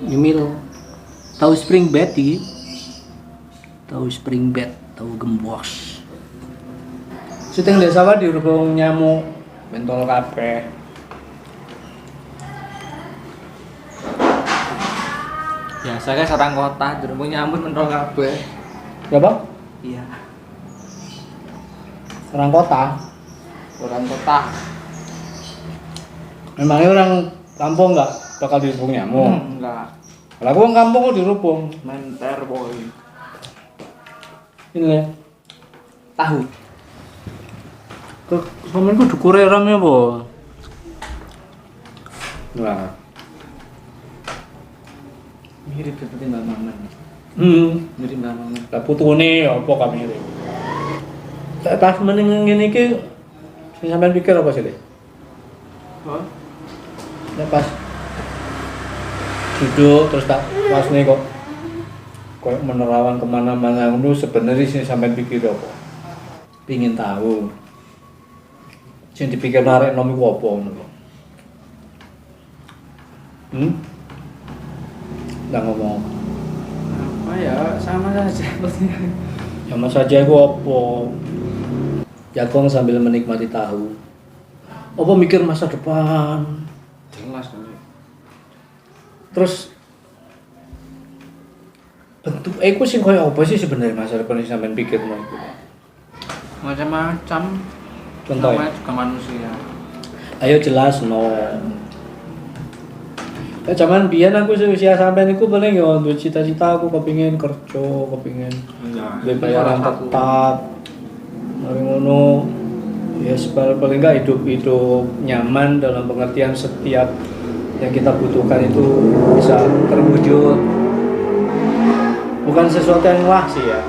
nyemil tahu spring bed iki. Tahu spring bed, tahu gembos. Syuting di sawah dirubung nyamuk mentol kabeh. Ya, saya sarang kota, dirubung nyambut mentol kabeh. Ya, Bang? Iya, Orang kota. orang kota. Memangnya orang kampung nggak bakal dirubung nyamuk? Enggak. Kalau aku orang kampung kok dirubung. Menter boy. Ini ya. Tahu. Sampeyan kudu kureram ya, Po. Nah. Mirip seperti Mbak Maman. Mirip Mbak Maman. Lah putune apa kami ini? Saya pas meneng ngene iki sing sampean pikir apa sih, Dek? Oh, Ya pas duduk terus tak wasne kok kayak menerawang kemana-mana ngono sebenarnya sih sampean pikir apa? Pingin tahu. Sing dipikir narik nom iku apa ngono. Nggak ngomong. apa ya? Sama saja sepertinya. Sama saja iku apa? Jagong sambil menikmati tahu. Apa mikir masa depan? Jelas kan. Terus bentuk iku sing koyo apa sih sebenarnya masa depan sing sampean pikirno iku? Macam-macam. Contoh ya? Namanya juga manusia. Ayo jelas no. Ya zaman biyen aku seusia sampean iku paling yo duwe cita-cita aku kepingin kerja, kepingin duwe bayaran tetap. Mari ngono. Ya paling enggak hidup nyaman dalam pengertian setiap yang kita butuhkan itu bisa terwujud. Bukan sesuatu yang wah sih ya.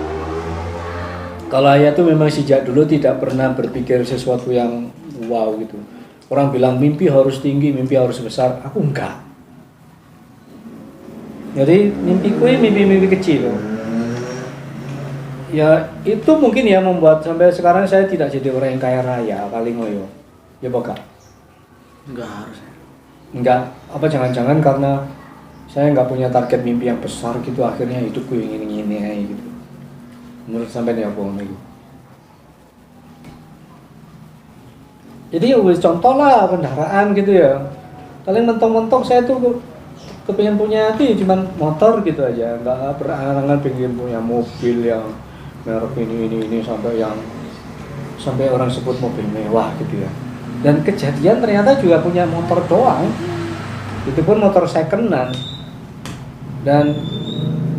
Kalau Ayah tuh memang sejak dulu tidak pernah berpikir sesuatu yang wow gitu. Orang bilang mimpi harus tinggi, mimpi harus besar. Aku enggak. Jadi mimpiku ini mimpi-mimpi kecil. Ya itu mungkin ya membuat sampai sekarang saya tidak jadi orang yang kaya raya kali ngoyo. Ya Boga. Enggak harus. Enggak, apa jangan-jangan karena saya nggak punya target mimpi yang besar gitu akhirnya hidupku yang ini aja gitu. Menurut sampai ya apa ngono iki. Jadi ya wis contoh lah kendaraan gitu ya. Paling mentok-mentok saya tuh kepengen punya cuman motor gitu aja, nggak berangan-angan pengen punya mobil yang merek ini sampai orang sebut mobil mewah gitu ya. Dan kejadian ternyata juga punya motor doang, itu pun motor secondan dan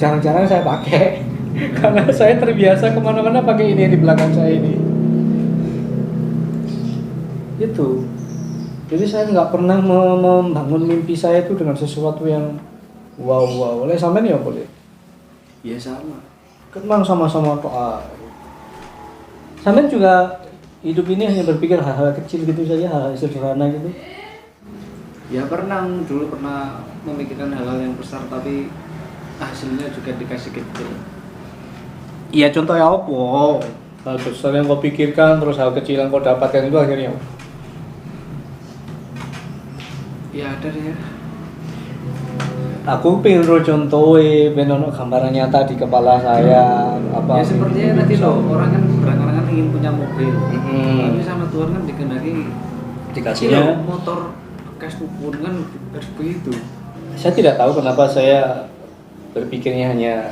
jarang-jarang saya pakai karena saya terbiasa kemana-mana pakai ini yang di belakang saya ini. Itu. Jadi saya nggak pernah membangun mimpi saya itu dengan sesuatu yang wow. Oleh sampean ya boleh. Ya sama. Memang sama-sama doa. Sampean juga hidup ini hanya berpikir hal-hal kecil gitu saja, hal-hal sederhana gitu. Ya dulu pernah memikirkan hal-hal yang besar tapi hasilnya juga dikasih kecil. Iya contohnya apa? Hal besar yang kau pikirkan terus hal kecil yang kau dapatkan itu akhirnya apa? Ya ada deh ya. Aku pengen ro contohe ben ono gambaran nyata di kepala saya apa. Ya sepertinya tadi loh, orang kan berangan-angan ingin punya mobil. Mm-hmm. Tapi sama Tuhan kan dikehendaki Dikasihnya motor bekas pun kan harus begitu. saya tidak tahu kenapa saya berpikirnya hanya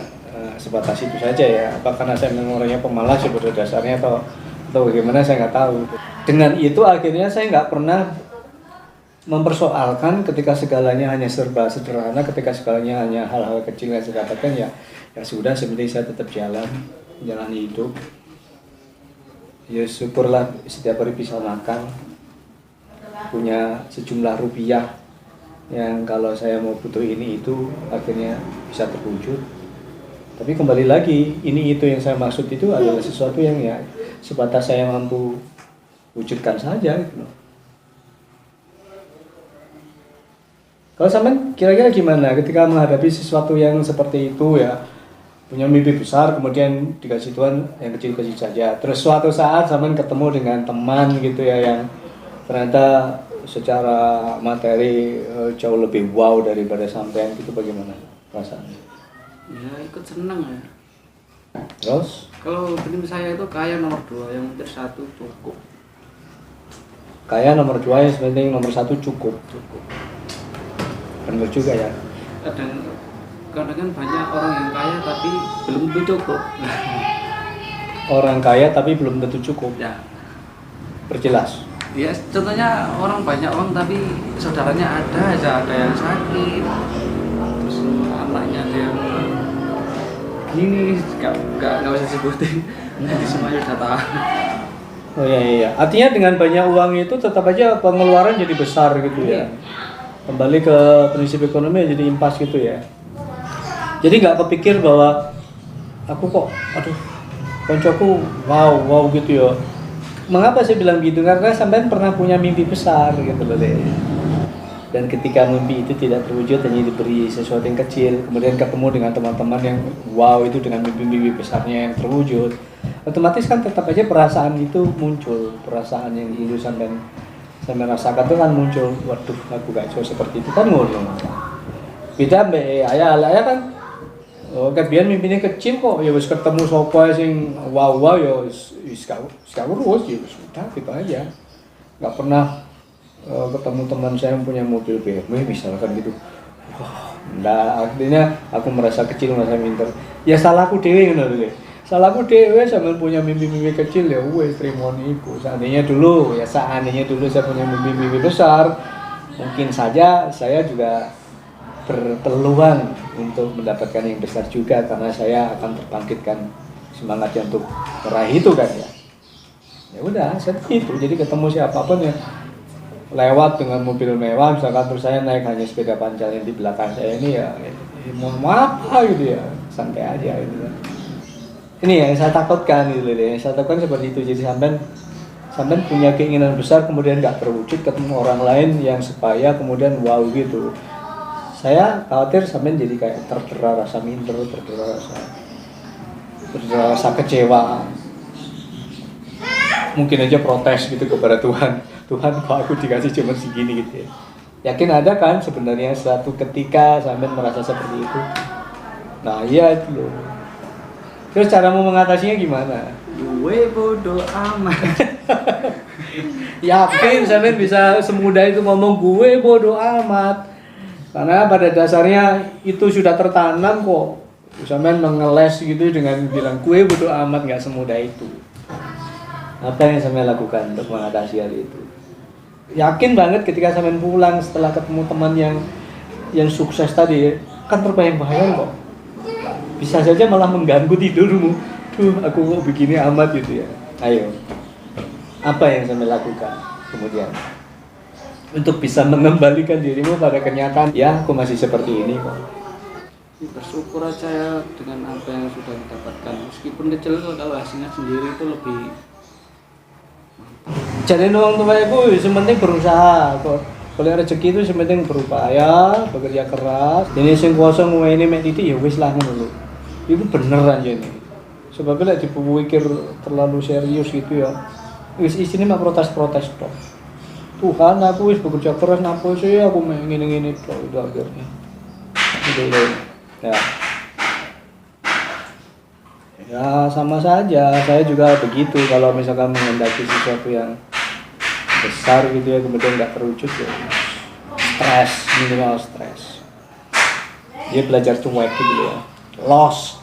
sebatas itu saja ya. Apa karena saya memang orangnya pemalas ya pada dasarnya atau bagaimana saya nggak tahu. Dengan itu akhirnya saya nggak pernah mempersoalkan ketika segalanya hanya serba sederhana, ketika segalanya hanya hal-hal kecil yang saya dapatkan ya sudah sebenarnya saya tetap jalan hidup. Ya syukurlah setiap hari bisa makan, punya sejumlah rupiah yang kalau saya mau butuh ini itu akhirnya bisa terwujud. Tapi kembali lagi ini itu yang saya maksud itu adalah sesuatu yang ya sebatas saya mampu wujudkan saja gitu loh. Kalau sampean kira-kira gimana ketika menghadapi sesuatu yang seperti itu ya, punya mimpi besar kemudian dikasih Tuhan yang kecil-kecil saja. Terus suatu saat sampean ketemu dengan teman gitu ya yang ternyata secara materi jauh lebih wow daripada sampean, itu bagaimana perasaannya? Ya ikut seneng ya. Terus Kalau tim saya itu kaya nomor 2, yang nomor 1 cukup. kaya nomor 2, yang penting nomor 1 cukup. Benar juga ya. Kadang kan banyak orang yang kaya tapi belum tentu cukup. Orang kaya tapi belum tentu cukup. Ya. Perjelas. Ya contohnya orang banyak uang tapi saudaranya ada aja, ada yang sakit, terus anaknya ada yang gini, nggak usah sebutin. Jadi semuanya udah tahu. Oh iya. Artinya dengan banyak uang itu tetap aja pengeluaran jadi besar gitu ya. Kembali ke prinsip ekonomi jadi impas gitu ya. Jadi nggak kepikir bahwa aku kok, koncoku wow gitu ya. Mengapa saya bilang gitu? Karena sampean pernah punya mimpi besar gitu loh deh. Dan ketika mimpi itu tidak terwujud, hanya diberi sesuatu yang kecil, kemudian ketemu dengan teman-teman yang wow itu dengan mimpi-mimpi besarnya yang terwujud, otomatis kan tetap aja perasaan itu muncul, perasaan yang dulu sampean rasakan itu kan muncul. Waduh, aku gak iso seperti itu kan ngono. Beda mbak ayah kan. Oh, kebian mimpinya kecil kok, ya wis ketemu sapa sing wow ya wis gak urus ya sudah gitu aja. Nggak pernah ketemu teman saya yang punya mobil BMW misalkan gitu. Wah, artinya aku merasa kecil, merasa minder. Ya salahku dewe ngono lho. Salahku dewe sambil punya mimpi-mimpi kecil ya wis trimo niku. Seandainya dulu saya punya mimpi-mimpi besar, mungkin saja saya juga berpeluang untuk mendapatkan yang besar juga, karena saya akan terbangkitkan semangatnya untuk meraih itu kan ya. Ya udah seperti itu. Jadi ketemu siapapun yang lewat dengan mobil mewah misalkan, terus saya naik hanya sepeda panjang yang di belakang saya ini ya mohon maaf gitu ya, santai aja gitu kan. Ini yang saya takutkan gitu loh, yang saya takutkan seperti itu. Jadi sampean punya keinginan besar kemudian nggak terwujud, ketemu orang lain yang supaya kemudian wow gitu. Saya khawatir sampean jadi kayak terdera rasa minder, terdera rasa kecewa. Mungkin aja protes gitu kepada Tuhan. Tuhan kok aku dikasih cuma segini gitu ya. Yakin ada kan sebenarnya suatu ketika sampean merasa seperti itu. Nah iya itu loh. Terus caramu mengatasinya gimana? Gue bodoh amat. Yakin sampean bisa semudah itu ngomong gue bodoh amat? Karena pada dasarnya itu sudah tertanam kok. Sampean mengeles gitu dengan bilang gue bodoh amat, nggak semudah itu. Apa yang sampean lakukan untuk mengatasi hal itu? Yakin banget ketika sampean pulang setelah ketemu teman yang sukses tadi, kan terbayang-bayang kok. Bisa saja malah mengganggu tidurmu. Aku kok begini amat gitu ya. Ayo. Apa yang sampean lakukan kemudian untuk bisa mengembalikan dirimu pada kenyataan, ya aku masih seperti ini kok. Bersyukur aja ya dengan apa yang sudah didapatkan, meskipun kecil, kalau hasilnya sendiri itu lebih. Jadi orang tua itu sementing berusaha kok. Kalau rezeki itu sementing berupaya, bekerja keras. Ini sing kuasa ngene mek titik ya wis lah ngono lho. Itu bener aja ini. Sebabnya lek dipikir terlalu serius gitu ya. Wis isine mah protes-protes tok. Tuhan, aku wis bekerja keras, napa sih aku ngene-ngene tok itu akhirnya. Itu ya. Ya sama saja, saya juga begitu kalau misalkan menghendaki sesuatu yang besar gitu ya kemudian nggak terwujud ya stres, minimal stres. Dia belajar cuek gitu ya, loss.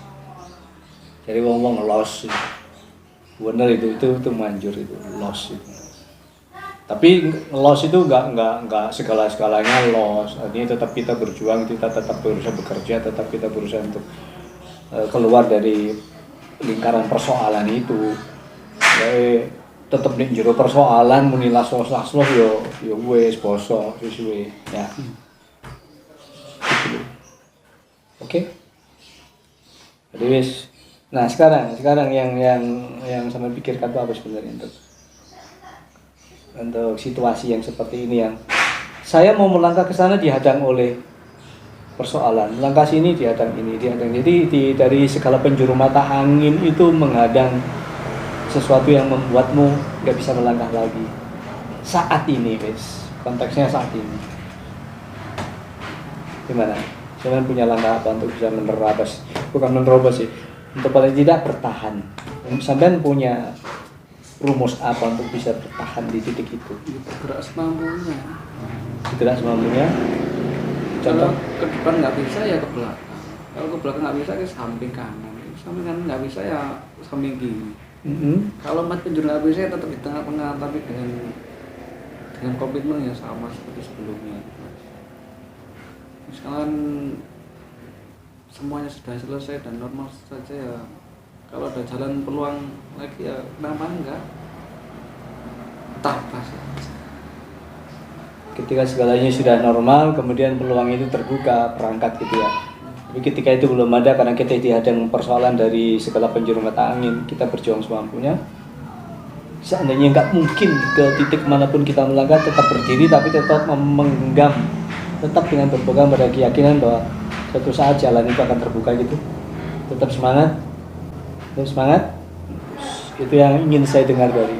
Jadi ngomong loss, bener itu manjur itu loss itu. Tapi loss itu nggak segala-segalanya loss. Artinya tetap kita berjuang, kita tetap berusaha bekerja, tetap kita berusaha untuk keluar dari lingkaran persoalan itu. Jadi tetap di jero persoalan muni laslos yo wis bosok sesuai ya. Gitu. Oke. Jadi wis. Nah, sekarang yang sama pikirkan itu apa sebenarnya untuk situasi yang seperti ini, yang saya mau melangkah ke sana dihadang oleh persoalan, melangkah sini dihadang ini, dihadang. Jadi dari segala penjuru mata angin itu menghadang sesuatu yang membuatmu nggak bisa melangkah lagi. Saat ini, wes, konteksnya saat ini. Gimana? Sampean punya langkah apa untuk bisa menerobos? Bukan menerobos sih, untuk paling tidak bertahan. Sampean punya rumus apa untuk bisa bertahan di titik itu? Bergerak semampunya. Bergerak semampunya. Kalau Contoh? ke depan nggak bisa ya ke belakang. Kalau ke belakang nggak bisa ke samping kanan. Samping kanan nggak bisa ya samping kiri. Kalau empat penjuru nggak bisa ya tetap di tengah-tengah, tapi dengan komitmen yang sama seperti sebelumnya. Misalkan semuanya sudah selesai dan normal saja ya, kalau ada jalan peluang lagi ya kenapa enggak? Tabas ya. Ketika segalanya sudah normal, kemudian peluang itu terbuka, perangkat gitu ya. Tapi ketika itu belum ada, karena kita dihadang persoalan dari segala penjuru mata angin, kita berjuang semampunya. Seandainya nggak mungkin ke titik manapun kita melangkah, tetap berdiri tapi tetap menggenggam, tetap dengan berpegang pada keyakinan bahwa suatu saat jalan itu akan terbuka gitu. Tetap semangat, tetap semangat. Itu yang ingin saya dengar dari